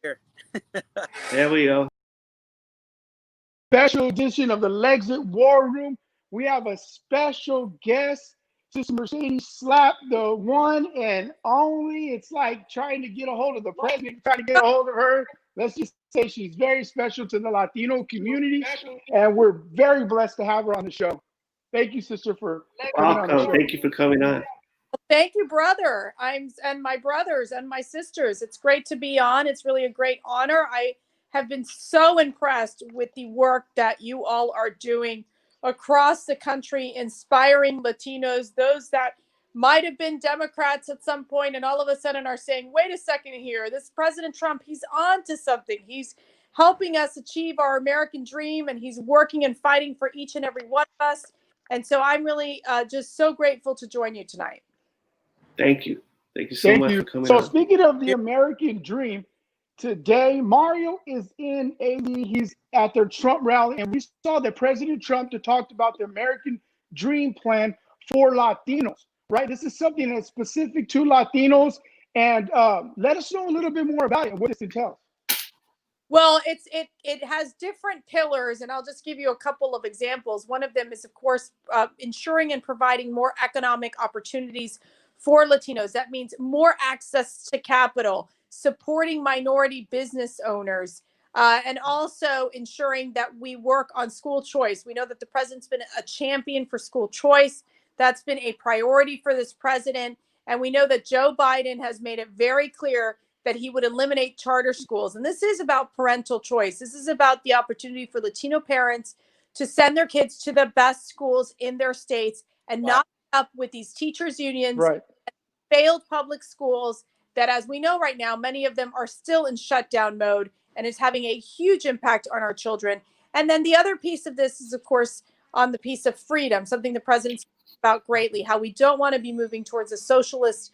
here. There we go. Special edition of the Lexit War Room. We have a special guest, Sister Mercedes Schiapp, the one and only. It's like trying to get a hold of the president, trying to get a hold of her. Let's just say she's very special to the Latino community, and we're very blessed to have her on the show. Thank you, sister, for coming on the show. Thank you for coming on. Thank you, brother. And my brothers and my sisters. It's great to be on. It's really a great honor. I have been so impressed with the work that you all are doing across the country, inspiring Latinos, those that might have been Democrats at some point and all of a sudden are saying, wait a second here, this President Trump, he's on to something. He's helping us achieve our American dream, and he's working and fighting for each and every one of us. And so I'm really just so grateful to join you tonight. Thank you. Thank you so much for coming on. So speaking of the American dream, today Mario is in AD. He's at their Trump rally, and we saw that President Trump talked about the American dream plan for Latinos, right? This is something that's specific to Latinos, and let us know a little bit more about it and what this entails. Well, it has different pillars, and I'll just give you a couple of examples. One of them is, of course, ensuring and providing more economic opportunities for Latinos. That means more access to capital, supporting minority business owners, and also ensuring that we work on school choice. We know that the president's been a champion for school choice. That's been a priority for this president. And we know that Joe Biden has made it very clear that he would eliminate charter schools. And this is about parental choice. This is about the opportunity for Latino parents to send their kids to the best schools in their states and not up with these teachers unions, right, failed public schools that, as we know right now, many of them are still in shutdown mode, and it's having a huge impact on our children. And then the other piece of this is, of course, on the piece of freedom, something the president's about greatly, how we don't want to be moving towards a socialist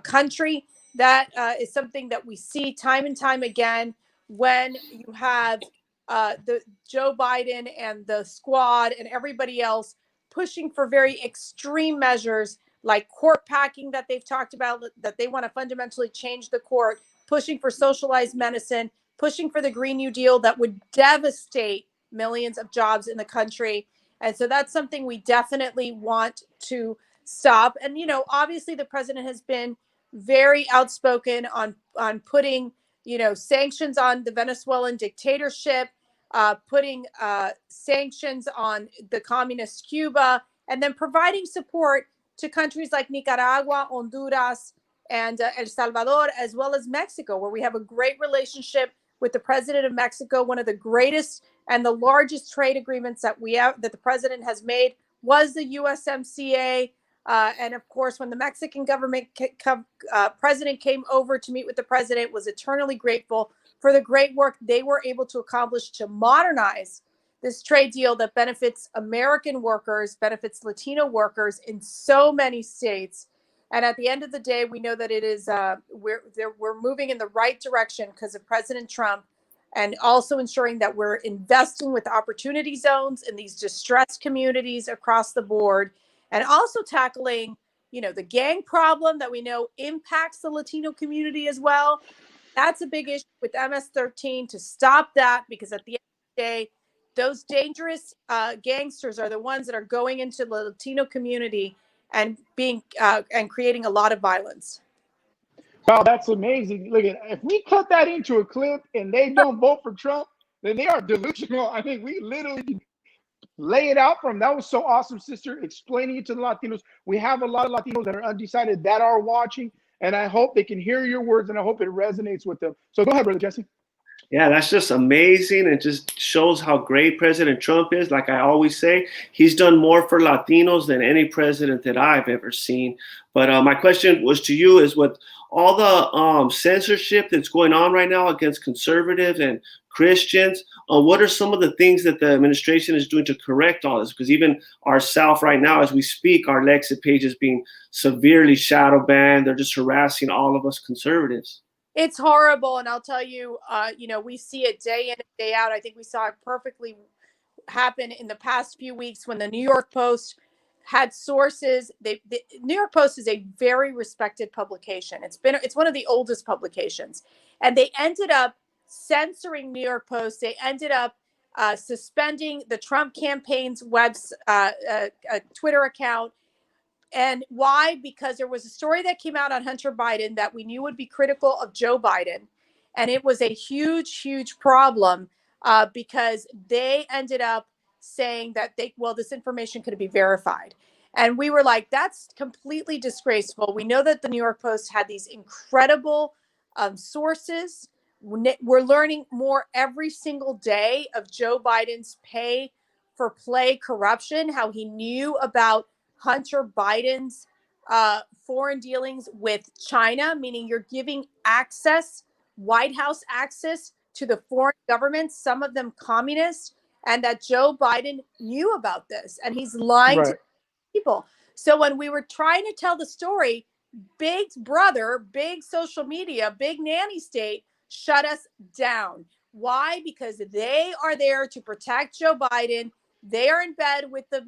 country. That is something that we see time and time again when you have the Joe Biden and the squad and everybody else pushing for very extreme measures like court packing that they've talked about, that they want to fundamentally change the court, pushing for socialized medicine, pushing for the Green New Deal that would devastate millions of jobs in the country. And so that's something we definitely want to stop. And, you know, obviously the president has been very outspoken on putting, you know, sanctions on the Venezuelan dictatorship, putting sanctions on the communist Cuba, and then providing support to countries like Nicaragua, Honduras, and El Salvador, as well as Mexico, where we have a great relationship with the president of Mexico. One of the greatest and the largest trade agreements that that the president has made was the USMCA. And of course, when the Mexican government president came over to meet with the president, was eternally grateful for the great work they were able to accomplish to modernize this trade deal that benefits American workers, benefits Latino workers in so many states. And at the end of the day, we know that it is we're moving in the right direction because of President Trump, and also ensuring that we're investing with opportunity zones in these distressed communities across the board, and also tackling, you know, the gang problem that we know impacts the Latino community as well. That's a big issue with MS-13, to stop that, because at the end of the day, those dangerous gangsters are the ones that are going into the Latino community and being and creating a lot of violence. Wow, that's amazing. Look at, if we cut that into a clip and they don't vote for Trump, then they are delusional. I mean, we literally lay it out for them. That was so awesome, sister, explaining it to the Latinos. We have a lot of Latinos that are undecided that are watching, and I hope they can hear your words, and I hope it resonates with them. So go ahead, Brother Jesse. Yeah, that's just amazing. It just shows how great President Trump is. Like I always say, he's done more for Latinos than any president that I've ever seen. But my question was to you is, with all the censorship that's going on right now against conservatives and Christians, what are some of the things that the administration is doing to correct all this? Because even ourselves right now, as we speak, our Lexit page is being severely shadow banned. They're just harassing all of us conservatives. It's horrible. And I'll tell you, you know, we see it day in and day out. I think we saw it perfectly happen in the past few weeks when the New York Post had sources. The New York Post is a very respected publication. It's one of the oldest publications. And they ended up censoring New York Post. They ended up suspending the Trump campaign's Twitter account. And why? Because there was a story that came out on Hunter Biden that we knew would be critical of Joe Biden. And it was a huge, huge problem because they ended up saying that this information could be verified. And we were like, that's completely disgraceful. We know that the New York Post had these incredible sources. We're learning more every single day of Joe Biden's pay for play corruption, how he knew about Hunter Biden's foreign dealings with China, meaning you're giving White House access to the foreign governments, some of them communist, and that Joe Biden knew about this and he's lying to people. So when we were trying to tell the story, Big Brother, big social media, big nanny state shut us down. Why? Because they are there to protect Joe Biden. They are in bed with the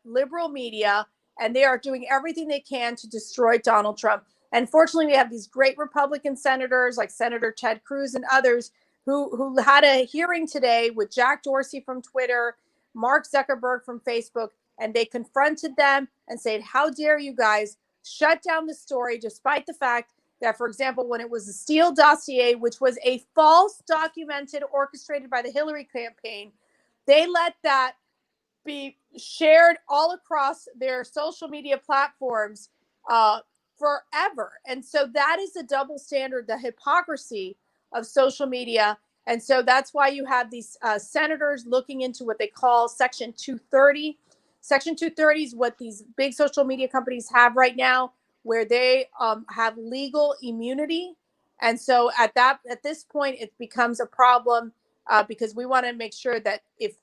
liberal media, and they are doing everything they can to destroy Donald Trump. And fortunately, we have these great Republican senators like Senator Ted Cruz and others who had a hearing today with Jack Dorsey from Twitter, Mark Zuckerberg from Facebook, and they confronted them and said, how dare you guys shut down the story, despite the fact that, for example, when it was the Steele dossier, which was a false documented, orchestrated by the Hillary campaign, they let that be shared all across their social media platforms forever. And so that is the double standard, the hypocrisy of social media. And so that's why you have these senators looking into what they call Section 230. Section 230 is what these big social media companies have right now, where they have legal immunity. And so at this point, it becomes a problem because we want to make sure that if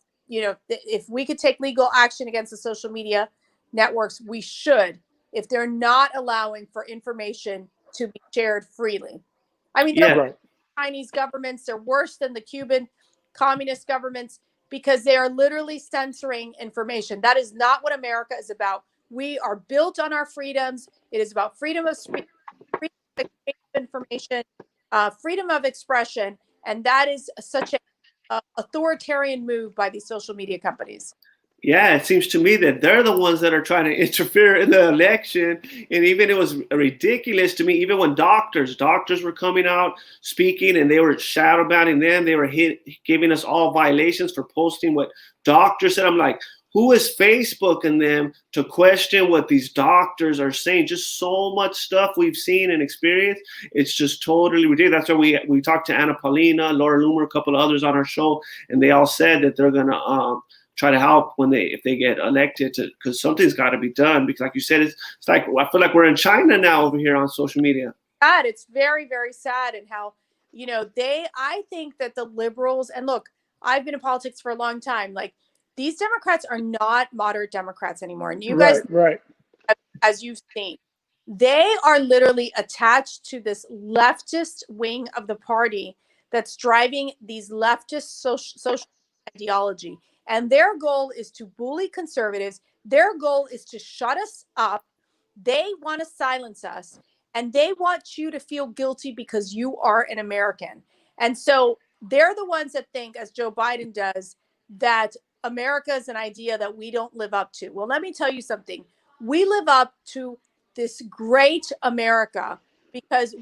we could take legal action against the social media networks, we should, if they're not allowing for information to be shared freely. I mean, they're Chinese governments, they're worse than the Cuban communist governments because they are literally censoring information. That is not what America is about. We are built on our freedoms. It is about freedom of speech, freedom of information, freedom of expression, and that is such a authoritarian move by these social media companies. Yeah, it seems to me that they're the ones that are trying to interfere in the election. And even it was ridiculous to me, even when doctors were coming out speaking and they were shadow banning them, they were giving us all violations for posting what doctors said. I'm like, who is Facebook and them to question what these doctors are saying? Just so much stuff we've seen and experienced. It's just totally ridiculous. That's why we talked to Anna Paulina, Laura Loomer, a couple of others on our show, and they all said that they're going to try to help if they get elected, because something's got to be done. Because like you said, it's like I feel like we're in China now over here on social media. God, it's very, very sad. And how, I think that the liberals, and look, I've been in politics for a long time. Like, these Democrats are not moderate Democrats anymore. And you guys, as you've seen, they are literally attached to this leftist wing of the party that's driving these leftist social ideology. And their goal is to bully conservatives. Their goal is to shut us up. They want to silence us. And they want you to feel guilty because you are an American. And so they're the ones that think, as Joe Biden does, that America is an idea that we don't live up to. Well, let me tell you something. We live up to this great America because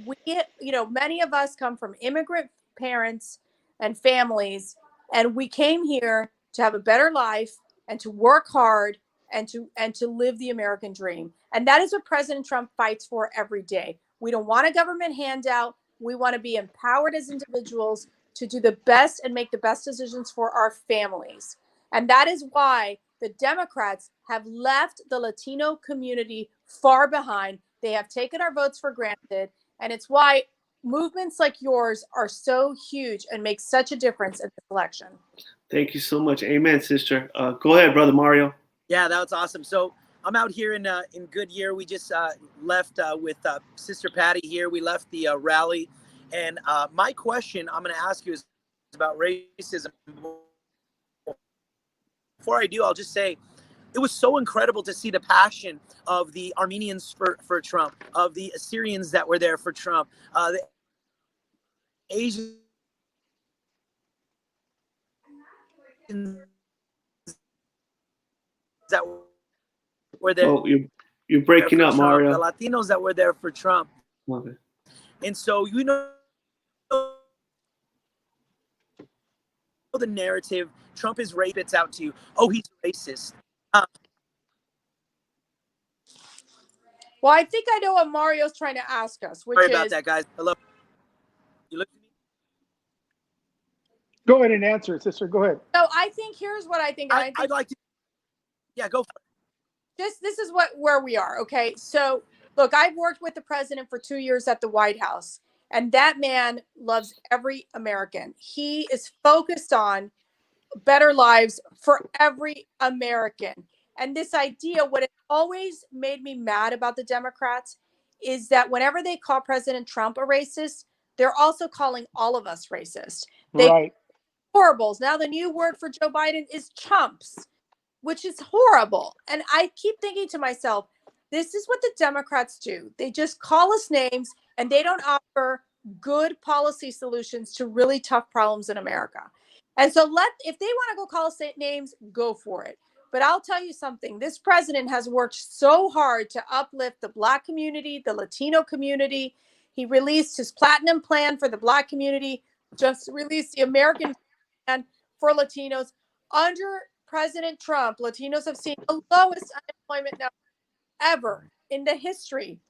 many of us come from immigrant parents and families, and we came here to have a better life and to work hard and to live the American dream. And that is what President Trump fights for every day. We don't want a government handout. We want to be empowered as individuals to do the best and make the best decisions for our families. And that is why the Democrats have left the Latino community far behind. They have taken our votes for granted. And it's why movements like yours are so huge and make such a difference in this election. Thank you so much. Amen, sister. Go ahead, Brother Mario. Yeah, that was awesome. So I'm out here in Goodyear. We just left with Sister Patty here. We left the rally. And my question I'm going to ask you is about racism. Before I do, I'll just say it was so incredible to see the passion of the Armenians for Trump, of the Assyrians that were there for Trump, the Asians that were there Oh, you're breaking for up, Trump, Mario. the Latinos that were there for Trump. Okay. And so, the narrative, Trump is racist, it's out to you. Oh, he's racist. Well, I think I know what Mario's trying to ask us, which Sorry about is that, guys. Hello. You look at me? Go ahead and answer it, sister. Go ahead. so I think here's what I think. I'd like to. Yeah, go for it. This is where we are. Okay. So look, I've worked with the president for 2 years at the White House, and that man loves every American. He is focused on better lives for every American. And this idea, what it always made me mad about the Democrats is that whenever they call President Trump a racist, they're also calling all of us racist. They Right. horribles. Now the new word for Joe Biden is chumps, which is horrible. And I keep thinking to myself, this is what the Democrats do. They just call us names and they don't offer good policy solutions to really tough problems in America. And so if they want to go call us names, go for it. But I'll tell you something, this president has worked so hard to uplift the Black community, the Latino community. He released his platinum plan for the Black community, just released the American plan for Latinos. Under President Trump, Latinos have seen the lowest unemployment number ever in the history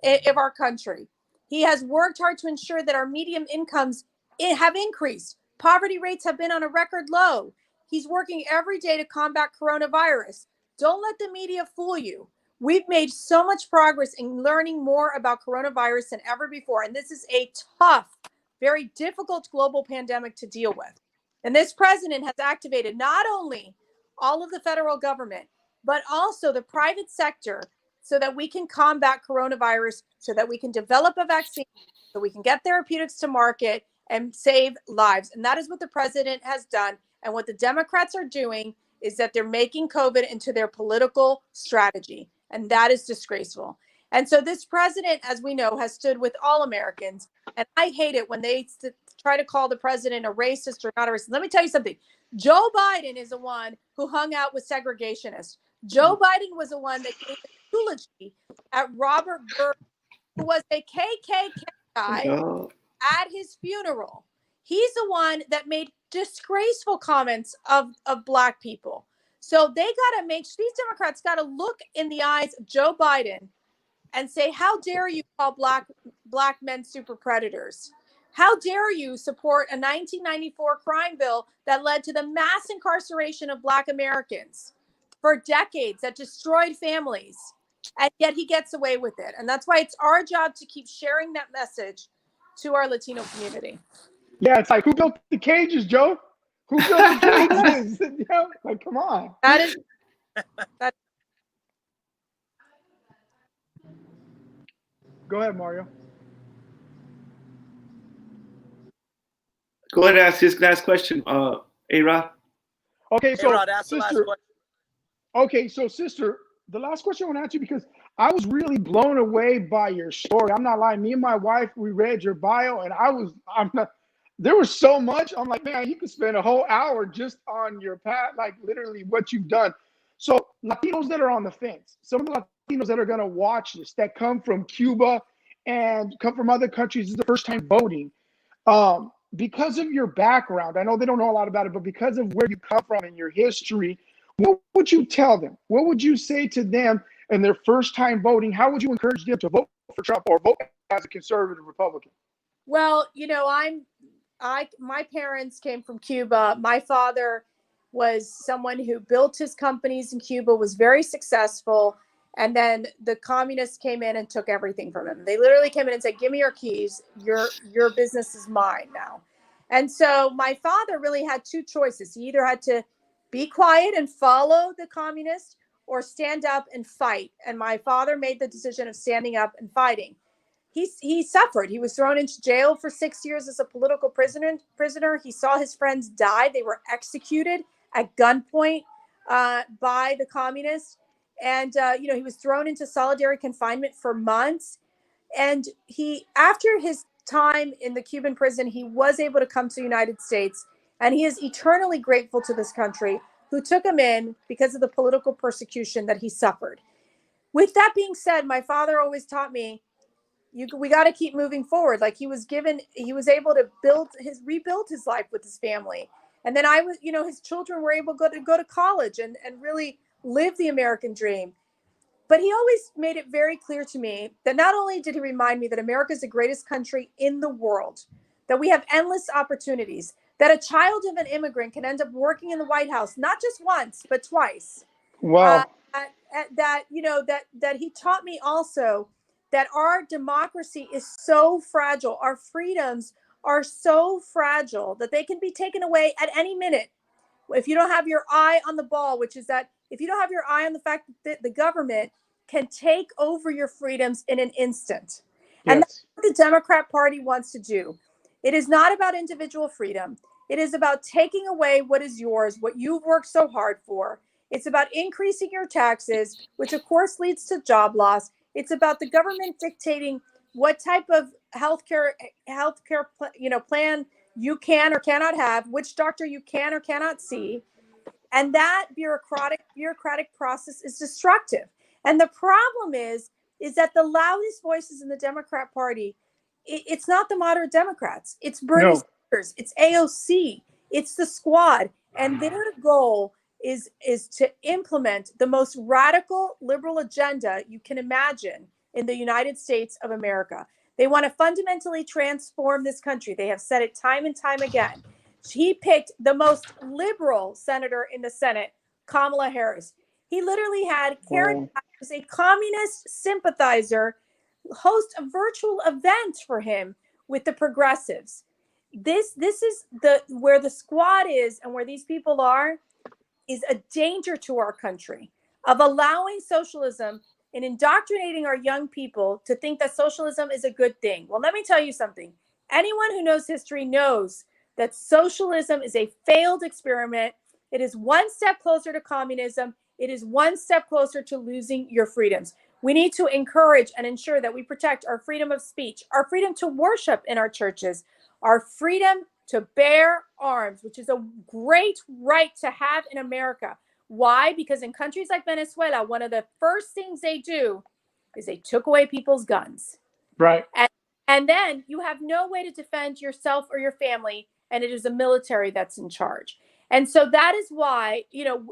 of our country. He has worked hard to ensure that our median incomes have increased. Poverty rates have been on a record low. He's working every day to combat coronavirus. Don't let the media fool you. We've made so much progress in learning more about coronavirus than ever before. And this is a tough, very difficult global pandemic to deal with. And this president has activated not only all of the federal government, but also the private sector so that we can combat coronavirus, so that we can develop a vaccine, so we can get therapeutics to market and save lives. And that is what the president has done. And what the Democrats are doing is that they're making COVID into their political strategy. And that is disgraceful. And so this president, as we know, has stood with all Americans. And I hate it when they try to call the president a racist or not a racist. Let me tell you something. Joe Biden is the one who hung out with segregationists. Joe Biden was the one that gave a eulogy at Robert Byrd, who was a KKK guy at his funeral. He's the one that made disgraceful comments of Black people. So they got to these Democrats got to look in the eyes of Joe Biden and say, how dare you call black men super predators? How dare you support a 1994 crime bill that led to the mass incarceration of Black Americans for decades, that destroyed families, and yet he gets away with it. And that's why it's our job to keep sharing that message to our Latino community. Yeah, it's like, who built the cages, Joe? Who built the cages? You know, like, come on. That is that. Go ahead, Mario. Go ahead and ask his last question, A-Rod. Okay, so A-Rod, ask the last sister. question. Okay, so sister, the last question I want to ask you, because I was really blown away by your story. I'm not lying. Me and my wife, we read your bio, and there was so much. I'm like, man, you could spend a whole hour just on your path, like literally what you've done. So Latinos that are on the fence, some of the Latinos that are going to watch this, that come from Cuba and come from other countries, this is the first time voting. Because of your background, I know they don't know a lot about it, but because of where you come from and your history, what would you tell them? What would you say to them in their first time voting? How would you encourage them to vote for Trump or vote as a conservative Republican? Well, you know, my parents came from Cuba. My father was someone who built his companies in Cuba, was very successful. And then the communists came in and took everything from him. They literally came in and said, give me your keys. Your business is mine now. And so my father really had two choices. He either had to be quiet and follow the communists or stand up and fight. And my father made the decision of standing up and fighting. He suffered. He was thrown into jail for 6 years as a political prisoner. He saw his friends die. They were executed at gunpoint by the communists. And, he was thrown into solitary confinement for months. And after his time in the Cuban prison, he was able to come to the United States. And he is eternally grateful to this country who took him in because of the political persecution that he suffered. With that being said, my father always taught me, we got to keep moving forward. Like he was able to rebuild his life with his family. And then his children were able to go to college and really live the American dream. But he always made it very clear to me that not only did he remind me that America is the greatest country in the world, that we have endless opportunities, that a child of an immigrant can end up working in the White House, not just once, but twice. Wow. That he taught me also that our democracy is so fragile. Our freedoms are so fragile that they can be taken away at any minute. If you don't have your eye on the ball, which is that if you don't have your eye on the fact that the government can take over your freedoms in an instant. And that's what the Democrat Party wants to do. It is not about individual freedom. It is about taking away what is yours, what you've worked so hard for. It's about increasing your taxes, which of course leads to job loss. It's about the government dictating what type of healthcare plan you can or cannot have, which doctor you can or cannot see. And that bureaucratic process is destructive. And the problem is that the loudest voices in the Democrat Party, it's not the moderate Democrats. It's Bernie Sanders. It's AOC. It's the Squad. And their goal is to implement the most radical liberal agenda you can imagine in the United States of America. They want to fundamentally transform this country. They have said it time and time again. He picked the most liberal senator in the Senate, Kamala Harris. He literally had Karen, who's a communist sympathizer, host a virtual event for him with the progressives. This is where the Squad is and where these people are is a danger to our country of allowing socialism and indoctrinating our young people to think that socialism is a good thing. Well, let me tell you something. Anyone who knows history knows that socialism is a failed experiment. It is one step closer to communism. It is one step closer to losing your freedoms. We need to encourage and ensure that we protect our freedom of speech, our freedom to worship in our churches, our freedom to bear arms, which is a great right to have in America. Why? Because in countries like Venezuela, one of the first things they do is they took away people's guns. Right. And then you have no way to defend yourself or your family, and it is the military that's in charge. And so that is why,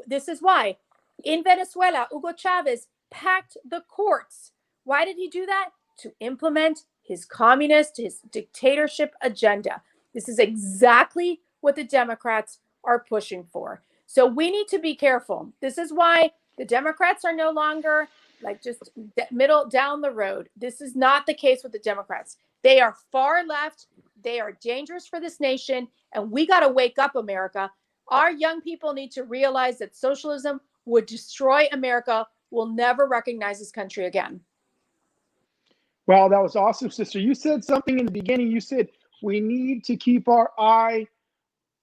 this is why in Venezuela, Hugo Chavez packed the courts. Why did he do that? To implement his dictatorship agenda. This is exactly what the Democrats are pushing for. So we need to be careful. This is why the Democrats are no longer like just middle down the road. This is not the case with the Democrats. They are far left. They are dangerous for this nation. And we got to wake up, America. Our young people need to realize that socialism would destroy America. We'll never recognize this country again. Wow, that was awesome, sister. You said something in the beginning. You said we need to keep our eye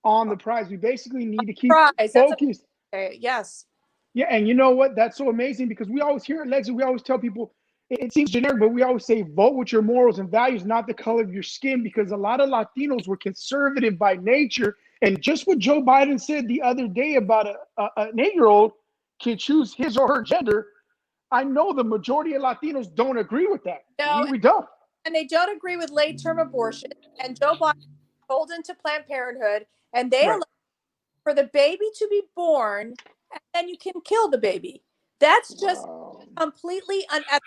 on the prize. We basically need to keep focused. Yes. Yeah, and you know what? That's so amazing because we always hear at Lexit, we always tell people, it seems generic, but we always say vote with your morals and values, not the color of your skin, because a lot of Latinos were conservative by nature. And just what Joe Biden said the other day about an 8-year-old can choose his or her gender, I know the majority of Latinos don't agree with that. No, we don't. And they don't agree with late-term abortion. And Joe Biden told into Planned Parenthood, and they allow for the baby to be born, and then you can kill the baby. That's just completely unethical.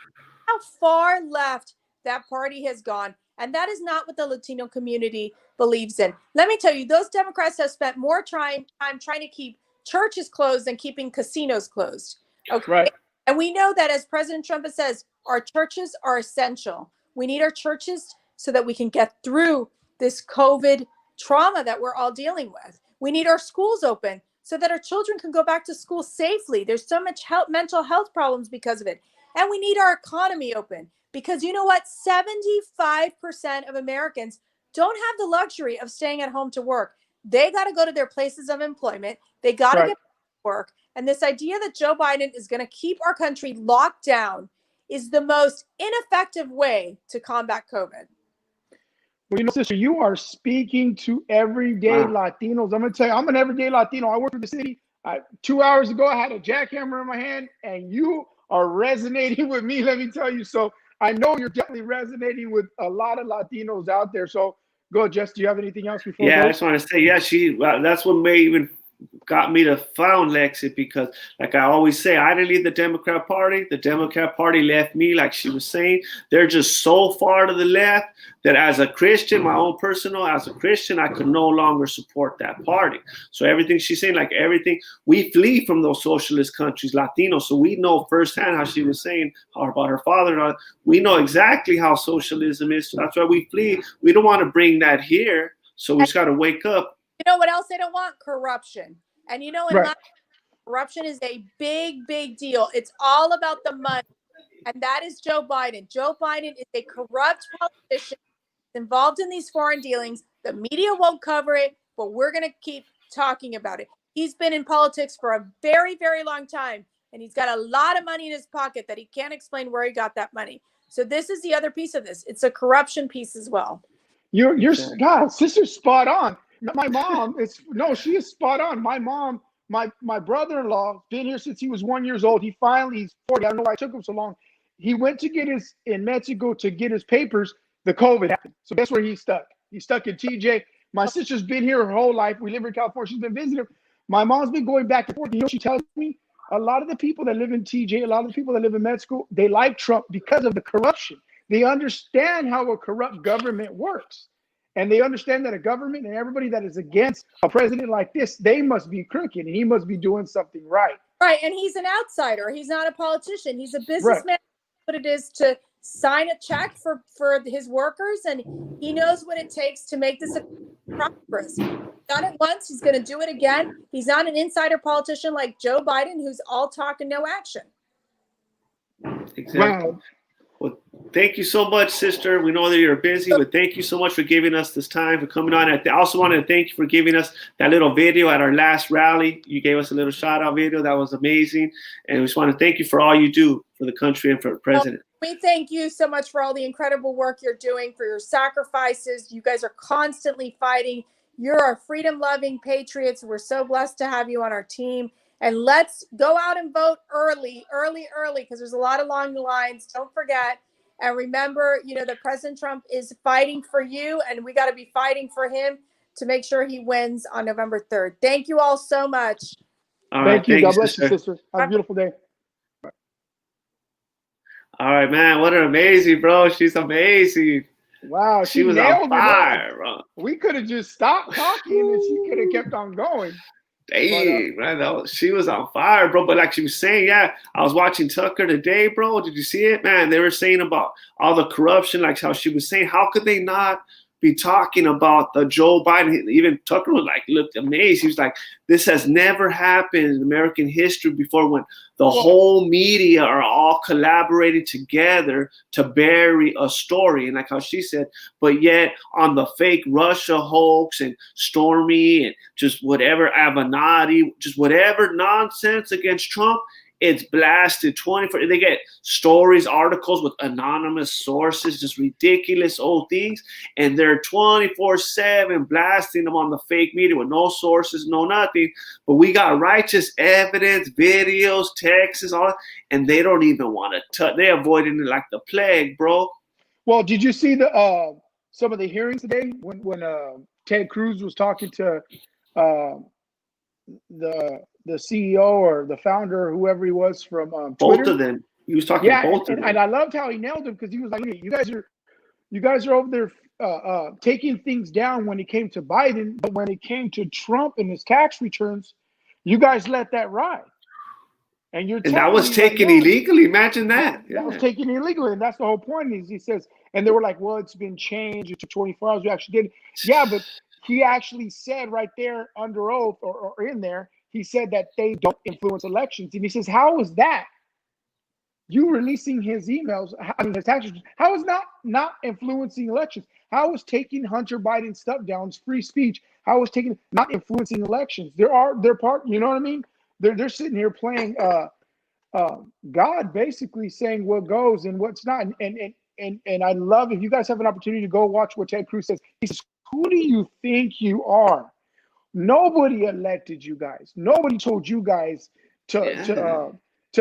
How far left that party has gone. And that is not what the Latino community believes in. Let me tell you, those Democrats have spent more time trying to keep churches closed than keeping casinos closed. Okay. Right. And we know that, as President Trump says, our churches are essential. We need our churches so that we can get through this COVID trauma that we're all dealing with. We need our schools open so that our children can go back to school safely. There's so much mental health problems because of it. And we need our economy open because you know what? 75% of Americans don't have the luxury of staying at home to work. They got to go to their places of employment. They got to get to work. And this idea that Joe Biden is going to keep our country locked down is the most ineffective way to combat COVID. Well, sister, you are speaking to everyday Latinos. I'm going to tell you, I'm an everyday Latino. I work for the city. 2 hours ago, I had a jackhammer in my hand, and you are resonating with me, let me tell you. So I know you're definitely resonating with a lot of Latinos out there. So go, Jess. Do you have anything else before? Yeah, I just want to say, that's what may even got me to found Lexit, because like I always say, I didn't leave the Democrat Party. The Democrat Party left me, like she was saying. They're just so far to the left that as a Christian, my own personal, as a Christian, I could no longer support that party. So everything she's saying, like everything, we flee from those socialist countries, Latinos. So we know firsthand how she was saying about her father. We know exactly how socialism is. So that's why we flee. We don't want to bring that here. So we just got to wake up. You know what else they don't want? Corruption. And in Right. corruption is a big, big deal. It's all about the money. And that is Joe Biden. Joe Biden is a corrupt politician involved in these foreign dealings. The media won't cover it, but we're going to keep talking about it. He's been in politics for a very, very long time, and he's got a lot of money in his pocket that he can't explain where he got that money. So this is the other piece of this. It's a corruption piece as well. You're God, sister's spot on. My mom she is spot on. My mom, my brother-in-law, been here since he was 1 year old. He's 40. I don't know why it took him so long. He went to get in Mexico to get his papers. The COVID happened. So guess where he's stuck? He's stuck in TJ. My sister's been here her whole life. We live in California. She's been visiting him. My mom's been going back and forth. You know, she tells me a lot of the people that live in TJ, a lot of the people that live in Mexico, they like Trump because of the corruption. They understand how a corrupt government works. And they understand that a government and everybody that is against a president like this, they must be crooked and he must be doing something right. Right. And he's an outsider. He's not a politician. He's a businessman. Right. What it is to sign a check for his workers. And he knows what it takes to make this a prosperous. He's done it once. He's going to do it again. He's not an insider politician like Joe Biden, who's all talk and no action. Exactly. Wow. Well, thank you so much, sister. We know that you're busy, but thank you so much for giving us this time, for coming on. I also wanted to thank you for giving us that little video at our last rally. You gave us a little shout-out video. That was amazing. And we just want to thank you for all you do for the country and for the president. We thank you so much for all the incredible work you're doing, for your sacrifices. You guys are constantly fighting. You're our freedom-loving patriots. We're so blessed to have you on our team. And let's go out and vote early, because there's a lot of long lines. Don't forget. And remember, that President Trump is fighting for you, and we got to be fighting for him to make sure he wins on November 3rd. Thank you all so much. All right, thank you. God bless you, sister. Have a beautiful day. All right, man. What an amazing, bro. She's amazing. Wow. She was on fire, bro. We could have just stopped talking and she could have kept on going. Dang, man, she was on fire, bro. But like she was saying, yeah, I was watching Tucker today, bro. Did you see it, man? They were saying about all the corruption, like how she was saying, how could they not be talking about the Joe Biden? Even Tucker was like, looked amazed. He was like, this has never happened in American history before, when the whole media are all collaborating together to bury a story. And like how she said, but yet on the fake Russia hoax and Stormy and just whatever Avenatti, just whatever nonsense against Trump, it's blasted 24. They get stories, articles with anonymous sources, just ridiculous old things, and they're 24/7 blasting them on the fake media with no sources, no nothing. But we got righteous evidence, videos, texts, all, and they don't even want to touch. They're avoiding it like the plague, bro. Well, did you see the some of the hearings today when Ted Cruz was talking to the CEO or the founder, whoever he was from Twitter? Both of them. He was talking to both of them. And I loved how he nailed them, because he was like, you guys are over there taking things down when it came to Biden, but when it came to Trump and his tax returns, you guys let that ride. And that was taken illegally. Imagine that. That was taken illegally. And that's the whole point. Is he says, and they were like, well, it's been changed. It took 24 hours. We actually did. Yeah, but he actually said right there under oath or in there, he said that they don't influence elections. And he says, how is that? You releasing his emails, his tax returns, how is not influencing elections? How is taking Hunter Biden's stuff down, free speech? How is taking not influencing elections? They're part, you know what I mean? They're sitting here playing God, basically saying what goes and what's not. And and I love, if you guys have an opportunity to go watch what Ted Cruz says. He says, "Who do you think you are? Nobody elected you guys. Nobody told you guys to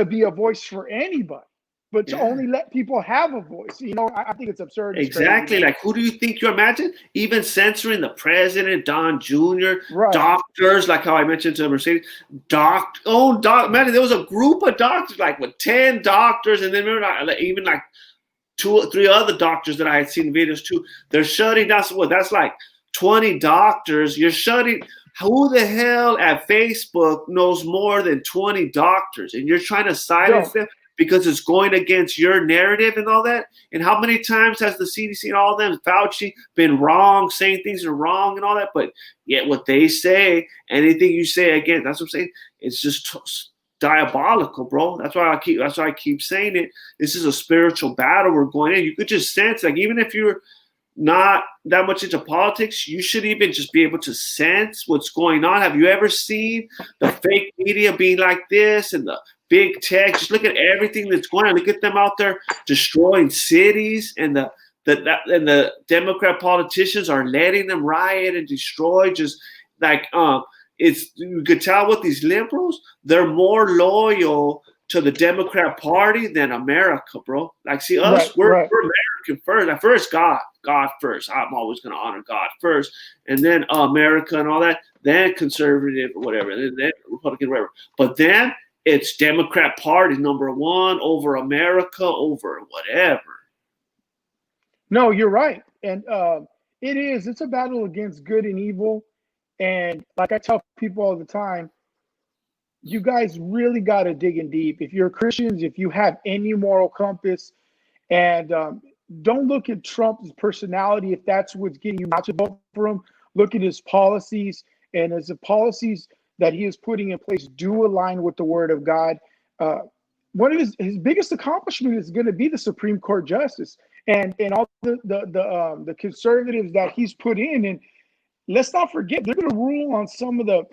be a voice for anybody, but to only let people have a voice." I think it's absurd. It's Exactly. crazy, like, who do you think you imagine? Even censoring the president, Don Jr., right? Doctors, like how I mentioned to Mercedes, man, there was a group of doctors, like with 10 doctors, and then even like 2 or 3 other doctors that I had seen videos too. They're shutting down. That's like 20 doctors. You're shutting. Who the hell at Facebook knows more than 20 doctors? And you're trying to silence them because it's going against your narrative and all that. And how many times has the CDC and all of them, Fauci, been wrong, saying things are wrong and all that? But yet what they say, anything you say again, that's what I'm saying. It's just diabolical, bro. That's why I keep saying it. This is a spiritual battle we're going in. You could just sense, like, even if you're not that much into politics, you should even just be able to sense what's going on. Have you ever seen the fake media being like this and the big tech? Just look at everything that's going on. Look at them out there destroying cities, and the Democrat politicians are letting them riot and destroy. Just like you could tell with these liberals, they're more loyal to the Democrat Party than America, bro. Like, see, us, we're American first. Like, first, God first. I'm always going to honor God first, and then America and all that, then conservative or whatever, and then Republican, whatever. But then it's Democrat Party number one over America, over whatever. No, you're right. And it's a battle against good and evil. And like I tell people all the time, you guys really got to dig in deep. If you're Christians, if you have any moral compass, and don't look at Trump's personality if that's what's getting you not to vote for him. Look at his policies, and as the policies that he is putting in place do align with the Word of God. One of his biggest accomplishment is going to be the Supreme Court justice, and all the conservatives that he's put in. And let's not forget, they're going to rule on some of the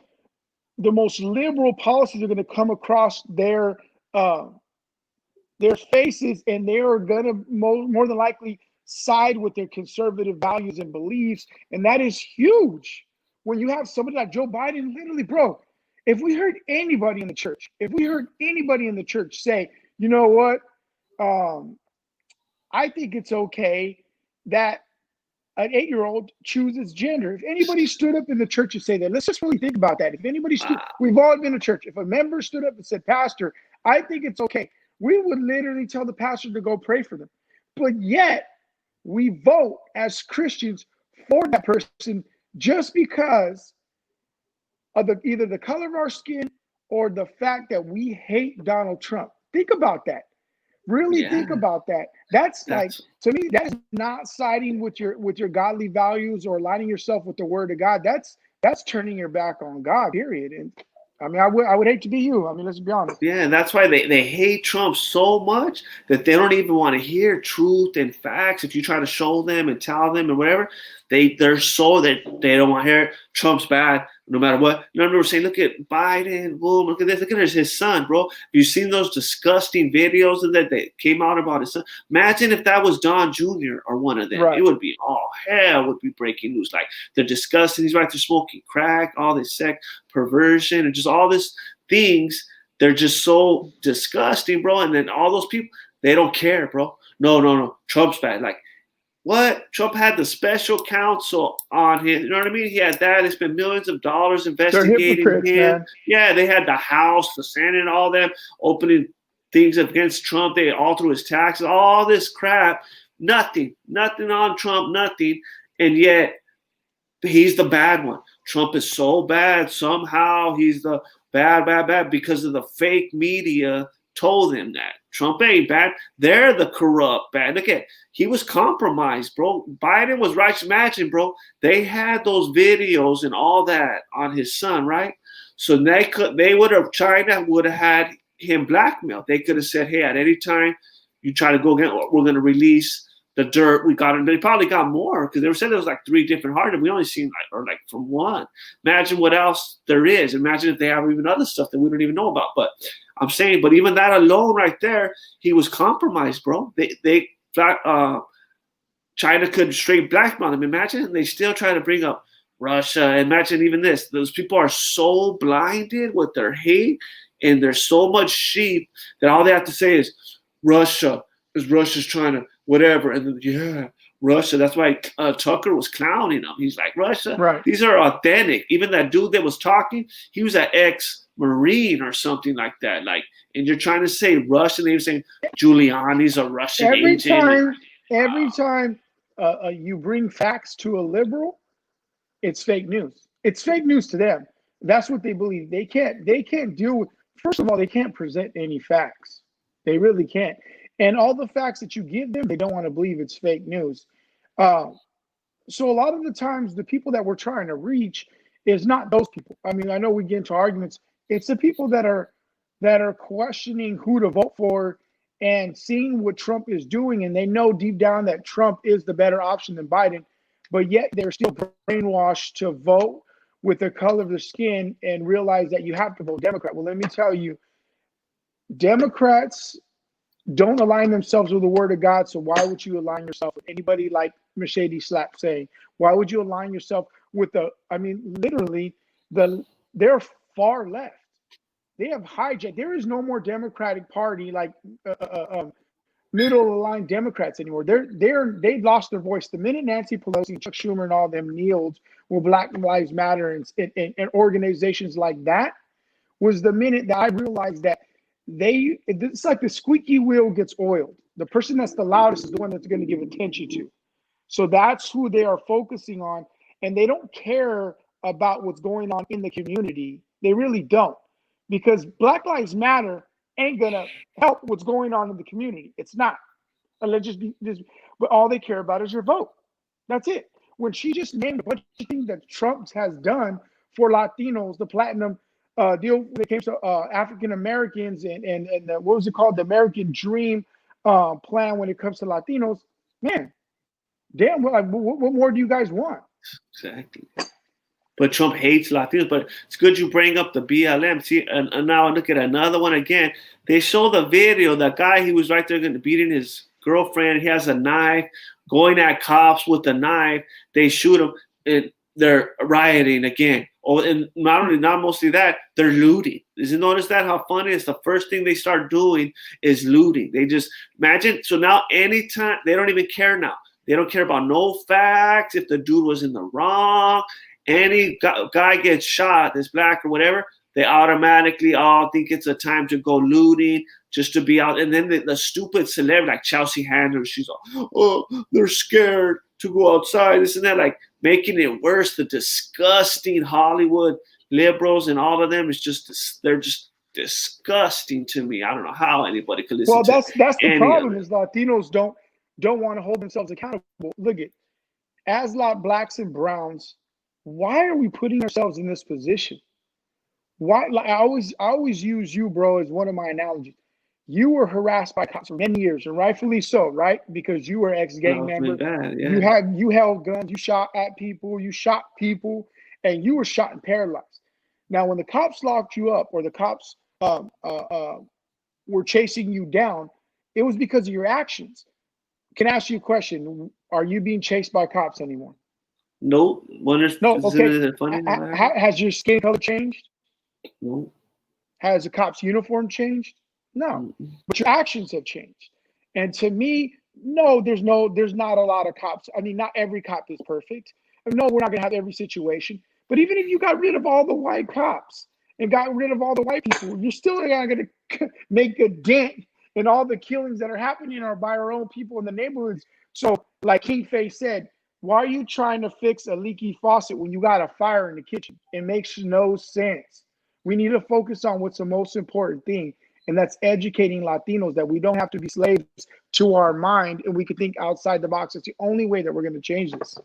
most liberal policies are going to come across their faces, and they are going to more than likely side with their conservative values and beliefs. And that is huge when you have somebody like Joe Biden. Literally, bro, if we heard anybody in the church say, you know what, I think it's okay that an 8-year-old chooses gender. If anybody stood up in the church and say that, let's just really think about that. If anybody we've all been to church. If a member stood up and said, "Pastor, I think it's okay," we would literally tell the pastor to go pray for them. But yet we vote as Christians for that person just because of either the color of our skin or the fact that we hate Donald Trump. Think about that. Really think about that. That's like, to me, that is not siding with your godly values or aligning yourself with the Word of God. That's turning your back on God, period. And I mean, I would hate to be you. I mean, let's be honest. Yeah, and that's why they hate Trump so much that they don't even want to hear truth and facts. If you try to show them and tell them and whatever, they're so that they don't want to hear it. Trump's bad no matter what. You know, I remember saying, look at Biden, boom, look at this, look at his son, bro. You've seen those disgusting videos that came out about his son. Imagine if that was Don Jr. or one of them. Right. It would be, hell would be breaking news. Like, they're disgusting. He's right there smoking crack, all this sex perversion, and just all this things. They're just so disgusting, bro. And then all those people, they don't care, bro. No. Trump's bad. Like, what? Trump had the special counsel on him. You know what I mean? He had that. They spent millions of dollars investigating him. Man. Yeah, they had the House, the Senate, all them opening things against Trump. They all through his taxes, all this crap. Nothing on Trump, nothing. And yet, he's the bad one. Trump is so bad. Somehow he's the bad because of the fake media told him that. Trump ain't bad. They're the corrupt bad. Look at, he was compromised, bro. Biden was right. Imagine, bro. They had those videos and all that on his son, right? So China would have had him blackmailed. They could have said, hey, at any time you try to go again, we're going to release the dirt. We got him. They probably got more because they were saying there was like 3 different hard, and we only seen like from one. Imagine what else there is. Imagine if they have even other stuff that we don't even know about. But I'm saying, but even that alone right there, he was compromised, bro. China could straight blackmail them. Imagine they still try to bring up Russia. Imagine even this. Those people are so blinded with their hate, and there's so much sheep that all they have to say is Russia, because Russia's trying to whatever. And then, yeah, Russia. That's why Tucker was clowning them. He's like, Russia, Right. these are authentic. Even that dude that was talking, he was an ex-Marine or something like that. Like, and you're trying to say Russian, and he was saying Giuliani's a Russian agent. Every time you bring facts to a liberal, it's fake news. It's fake news to them. That's what they believe. They can't deal with. First of all, they can't present any facts. They really can't. And all the facts that you give them, they don't want to believe it's fake news. So a lot of the times, the people that we're trying to reach is not those people. I mean, I know we get into arguments. It's the people that are questioning who to vote for and seeing what Trump is doing, and they know deep down that Trump is the better option than Biden, but yet they're still brainwashed to vote with the color of their skin and realize that you have to vote Democrat. Well, let me tell you, Democrats don't align themselves with the word of God, so why would you align yourself with anybody like Mercedes Slap saying? Why would you align yourself with literally, they're far left. They have hijacked. There is no more Democratic Party like middle-aligned Democrats anymore. They've lost their voice. The minute Nancy Pelosi, Chuck Schumer, and all them kneeled with Black Lives Matter and organizations like that, was the minute that I realized that it's like the squeaky wheel gets oiled. The person that's the loudest is the one that's going to give attention to. So that's who they are focusing on, and they don't care about what's going on in the community. They really don't, because Black Lives Matter ain't gonna help what's going on in the community. It's not. But all they care about is your vote. That's it. When she just named a bunch of things that Trump has done for Latinos, the platinum deal when it came to African Americans and what was it called, the American Dream plan when it comes to Latinos, man, damn, what more do you guys want? Exactly. But Trump hates Latinos. But it's good you bring up the BLM. See, and now look at another one again. They show the video. That guy, he was right there beating his girlfriend. He has a knife, going at cops with a knife. They shoot him, and they're rioting again. Oh, and not mostly that, they're looting. Did you notice that? How funny is the first thing they start doing is looting. They just imagine. So now anytime, they don't even care now. They don't care about no facts. If the dude was in the wrong, any guy gets shot, that's black or whatever, they automatically all think it's a time to go looting, just to be out. And then the stupid celebrity like Chelsea Handler, she's like, oh, they're scared to go outside, this and that, like making it worse. The disgusting Hollywood liberals and all of them is just, they're just disgusting to me. I don't know how anybody could listen. Well, that's the problem, is Latinos don't want to hold themselves accountable. Look at, as blacks and browns, why are we putting ourselves in this position? Why? Like, I always use you, bro, as one of my analogies. You were harassed by cops for many years, and rightfully so, right? Because you were ex-gang member. Yeah. You held guns, you shot at people, you shot people, and you were shot and paralyzed. Now, when the cops locked you up, or the cops were chasing you down, it was because of your actions. Can I ask you a question? Are you being chased by cops anymore? No. No. Okay. Has your skin color changed? No. Has the cop's uniform changed? No. But your actions have changed. And to me, no, there's not a lot of cops. I mean, not every cop is perfect. No, we're not going to have every situation. But even if you got rid of all the white cops and got rid of all the white people, you're still not going to make a dent in all the killings that are happening by our own people in the neighborhoods. So, like King Faye said, why are you trying to fix a leaky faucet when you got a fire in the kitchen? It makes no sense. We need to focus on what's the most important thing, and that's educating Latinos that we don't have to be slaves to our mind, and we can think outside the box. It's the only way that we're going to change this.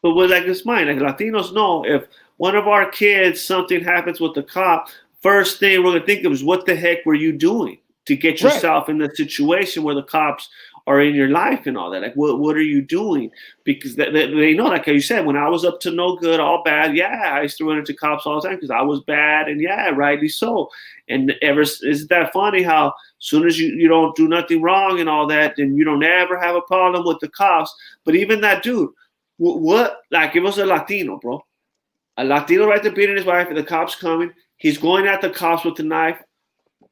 But with like this mind, like Latinos know, if one of our kids, something happens with the cop, first thing we're going to think of is, what the heck were you doing to get yourself in the situation where the cops are in your life and all that. Like, what are you doing? Because they know, like you said, when I was up to no good, all bad, yeah, I used to run into cops all the time because I was bad, and yeah, rightly so. And isn't that funny how as soon as you don't do nothing wrong and all that, then you don't ever have a problem with the cops. But even that dude, what, like, it was a Latino, bro. A Latino right there beating his wife, and the cops coming. He's going at the cops with the knife.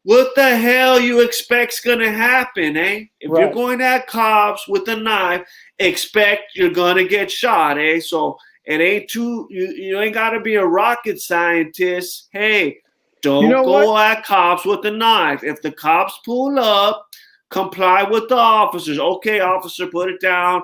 What the hell you expect's gonna happen, eh? If Right. you're going at cops with a knife, expect you're gonna get shot, eh? So it ain't too, you ain't gotta be a rocket scientist. Hey, don't go at cops with a knife. If the cops pull up, comply with the officers. Okay, officer, put it down.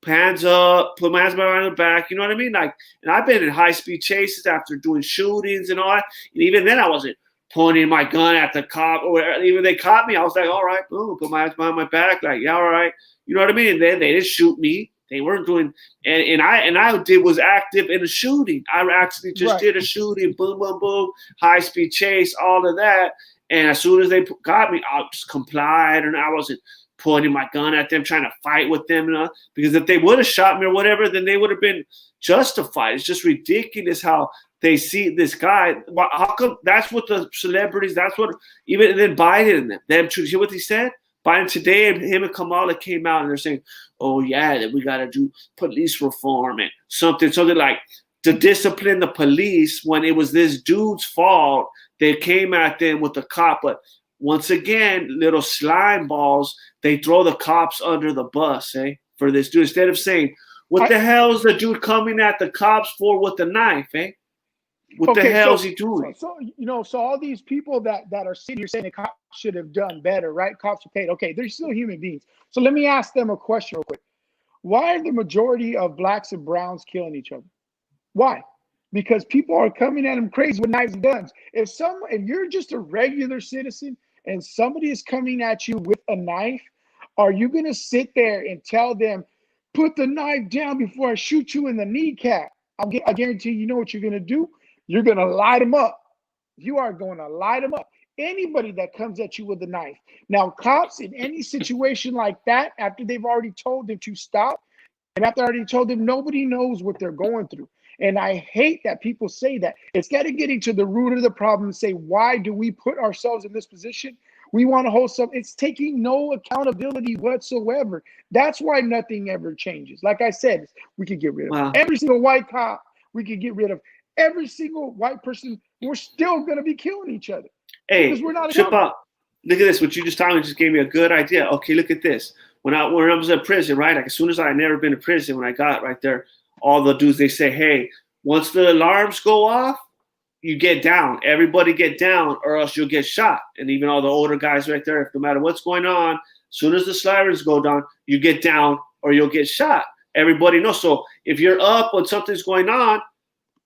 Hands up, put my hands behind the back. You know what I mean? Like, and I've been in high-speed chases after doing shootings and all that. And even then, I wasn't pointing my gun at the cop, or even they caught me. I was like, all right, boom, put my hands behind my back, like, yeah, all right. You know what I mean? And then they didn't shoot me. They weren't doing, and I was active in a shooting. I actually just did a shooting, boom, boom, boom, high-speed chase, all of that. And as soon as they got me, I just complied, and I wasn't pointing my gun at them, trying to fight with them, because if they would have shot me or whatever, then they would have been justified. It's just ridiculous how they see this guy. How come that's what the celebrities, that's what, even, and then Biden and them, you see what he said? Biden today, and him and Kamala came out and they're saying, oh yeah, that we got to do police reform and something like to discipline the police, when it was this dude's fault. They came at them with the cop, but once again, little slime balls, they throw the cops under the bus, for this dude. Instead of saying, what the hell is the dude coming at the cops for with the knife, What the hell is he doing? So all these people that are sitting here saying the cops should have done better, right? Cops are paid. Okay, they're still human beings. So let me ask them a question real quick. Why are the majority of blacks and browns killing each other? Why? Because people are coming at them crazy with knives and guns. If you're just a regular citizen and somebody is coming at you with a knife, are you going to sit there and tell them, put the knife down before I shoot you in the kneecap? I guarantee you know what you're going to do. You're going to light them up. You are going to light them up. Anybody that comes at you with a knife. Now, cops in any situation like that, after they've already told them to stop, and after I already told them, nobody knows what they're going through. And I hate that people say that. Instead of getting to the root of the problem and say, why do we put ourselves in this position? We want to hold some. It's taking no accountability whatsoever. That's why nothing ever changes. Like I said, we could get rid of every single white cop. We could get rid of every single white person. We're still going to be killing each other. Hey, because we're not Schiapp, look at this. What you just told me just gave me a good idea. Okay, look at this. When I was in prison, right? Like, as soon as I had never been in prison, when I got right there, all the dudes, they say, hey, once the alarms go off, you get down. Everybody get down, or else you'll get shot. And even all the older guys right there, if no matter what's going on, as soon as the sirens go down, you get down or you'll get shot. Everybody knows. So if you're up when something's going on,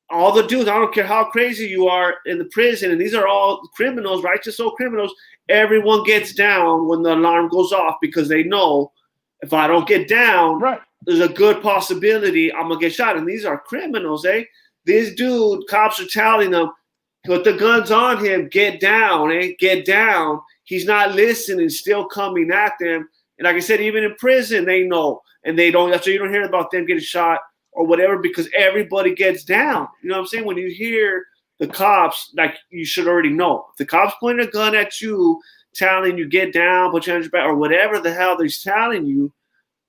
all the dudes, I don't care how crazy you are in the prison, and these are all criminals, righteous old criminals, everyone gets down when the alarm goes off, because they know if I don't get down, there's a good possibility I'm going to get shot. And these are criminals, This dude, cops are telling them, put the guns on him, get down, get down. He's not listening, still coming at them. And like I said, even in prison, they know. And they don't, that's why you don't hear about them getting shot or whatever, because everybody gets down. You know what I'm saying? When you hear the cops, like, you should already know. If the cops point a gun at you, telling you get down, put your hands back, or whatever the hell they're telling you,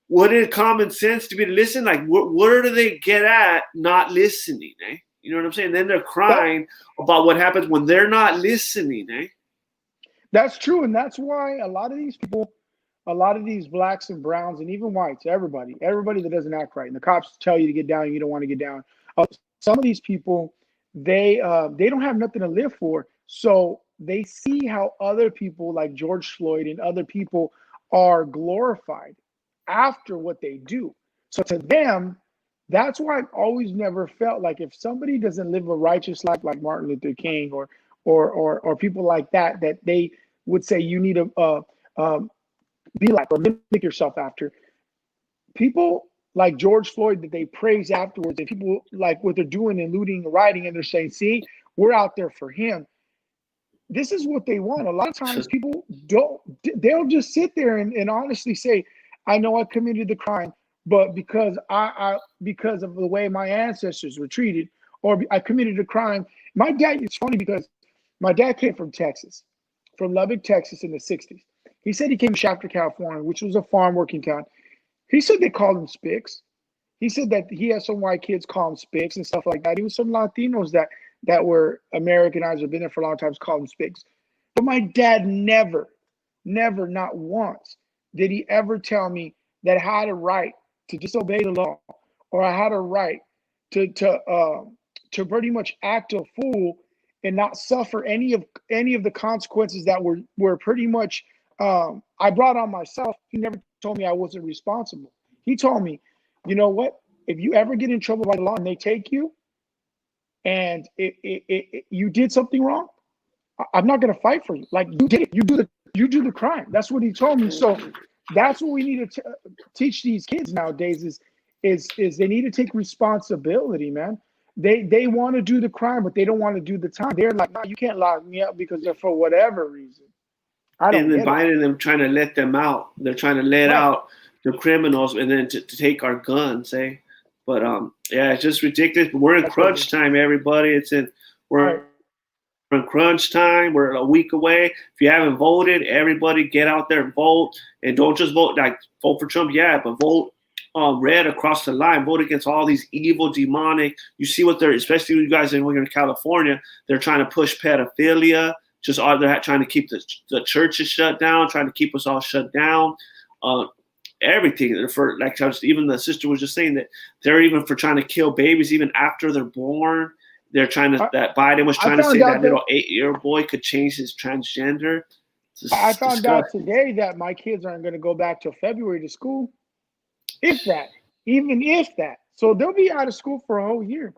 wouldn't it common sense to be to listen? Like, where do they get at not listening, You know what I'm saying? Then they're crying about what happens when they're not listening, That's true, and that's why a lot of these people, a lot of these blacks and browns and even whites, everybody that doesn't act right, and the cops tell you to get down, and you don't want to get down. Some of these people, they don't have nothing to live for, so they see how other people like George Floyd and other people are glorified after what they do. So to them, that's why I've always never felt like if somebody doesn't live a righteous life like Martin Luther King or people like that, that they would say you need to be like or mimic yourself after. People like George Floyd that they praise afterwards, and people like what they're doing and looting and rioting, and they're saying, see, we're out there for him. This is what they want. A lot of times people they'll just sit there and honestly say, I know I committed the crime, but because because of the way my ancestors were treated, or I committed a crime. My dad, it's funny because my dad came from Texas, from Lubbock, Texas in the 60s. He said he came to Schiapp, California, which was a farm working town. He said they called him Spicks. He said that he had some white kids call him Spicks and stuff like that. He was some Latinos that were Americanized or been there for a long time called him Spicks. But my dad never, not once did he ever tell me that I had a right to disobey the law, or I had a right to pretty much act a fool and not suffer any of the consequences that were pretty much I brought on myself. He never told me I wasn't responsible. He told me, you know what? If you ever get in trouble by the law and they take you, and you did something wrong, I'm not going to fight for you. Like, you did it. You do the crime. That's what he told me. So that's what we need to teach these kids nowadays is they need to take responsibility, man. They want to do the crime, but they don't want to do the time. They're like, no, you can't lock me up because they're for whatever reason. I don't. And then Biden them trying to let them out. They're trying to let out the criminals and then to take our guns, eh? But yeah, it's just ridiculous. But we're in crunch time, everybody. We're in crunch time. We're a week away. If you haven't voted, everybody get out there and vote. And don't just vote for Trump, but vote red across the line. Vote against all these evil, demonic. You see what they're, especially you guys when you're in California, they're trying to push pedophilia. They're trying to keep the churches shut down, trying to keep us all shut down. Everything for even the sister was just saying that they're even for trying to kill babies even after they're born. They're trying to that Biden was trying to say that little 8-year-old boy could change his transgender. I found out today that my kids aren't going to go back till February to school, even if that. So they'll be out of school for a whole year.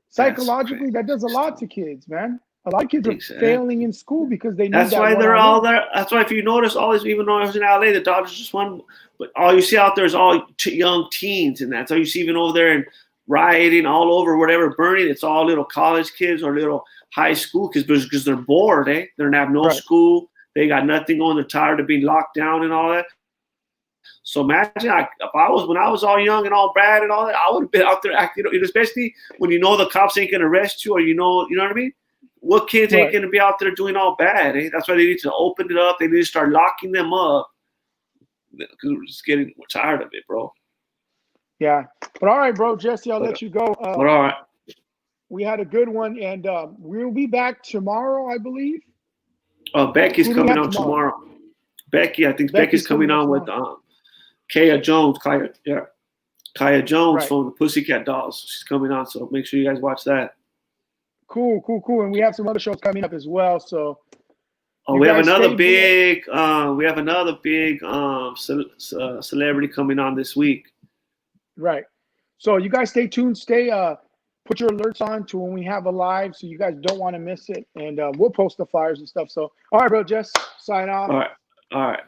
Psychologically, that does a lot to kids, man. A lot of kids are failing in school because they need That's why they're all there. That's why if you notice, even though I was in LA, the Dodgers just won. But all you see out there is all young teens, and that's all you see even over there and rioting all over, whatever, burning. It's all little college kids or little high school kids because they're bored, eh? They're gonna have no school. They got nothing on. They're tired of being locked down and all that. So imagine if when I was all young and all bad and all that, I would have been out there acting, especially when you know the cops ain't gonna arrest you, or you know what I mean. What kids ain't going to be out there doing all bad? Eh? That's why they need to open it up. They need to start locking them up because we're just getting tired of it, bro. Yeah. But all right, bro, Jesse, I'll let you go. But all right. We had a good one, and we'll be back tomorrow, I believe. Becky's coming on tomorrow. Becky, I think Becky's coming on with Kaya Jones. Kaya Jones from the Pussycat Dolls. She's coming on, so make sure you guys watch that. Cool. And we have some other shows coming up as well. So we have another big celebrity coming on this week. Right. So you guys stay tuned. Put your alerts on to when we have a live, so you guys don't want to miss it. And we'll post the flyers and stuff. So all right, bro, Jess, sign off. All right.